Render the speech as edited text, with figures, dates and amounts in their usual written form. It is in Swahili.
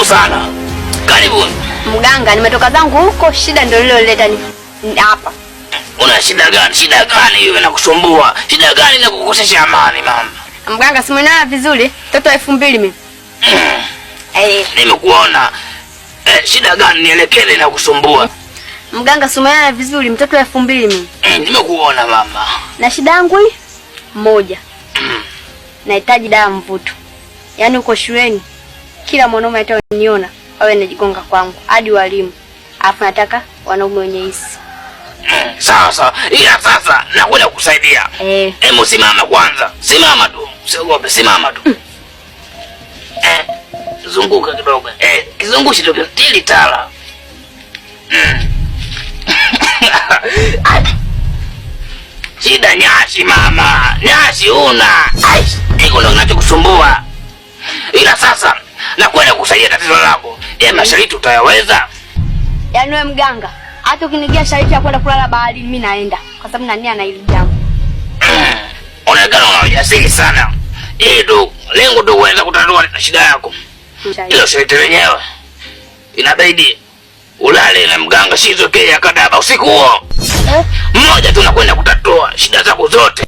Karibu sana. Karibu. Mganga, nimetoka zangu huko, shida ndio iliyoleta ni hapa. Una shida gani? Shida gani hiyo inakusumbua? Shida gani inakukosesha amani mama? Mganga, simuona vizuri, mtoto 2000 mimi. Nimekuona. Shida gani nielekeze inakusumbua? Mganga, simuona vizuri, mtoto 2000 mimi. Nimekuona mama. Na shida yangu hii moja. Nahitaji dawa mvuto. Yaani uko shuleni kila mwanaume ataniona awe anajigonga kwangu hadi walimu. Alafu nataka wanaume wenye hisi. Sawa sawa. Ila sasa nakwenda kukusaidia. Hebu simama kwanza. Simama tu. Usiogope, simama tu. Zunguka kidogo. Kizungushi tu tili tala. Shida nyashi mama. Nyashi una. Hiko ndo kinachokusumbua. Ila sasa nakwenda kusaidia tatizo lako. Mashariti utayaweza? Yaani wewe mganga, hata ukinigia shariti ya kwenda kulala baharini mimi naenda. Kwa sababu na nia na hili jambo. Unaonekana una ujasiri sana. Hii tu lengo tu kuweza kutatua shida yako. Hilo shariti lenyewe inabidi ulale na mganga Shizo Kea Kadaba usiku huo. Mmoja tu nakwenda kutatua shida zako zote.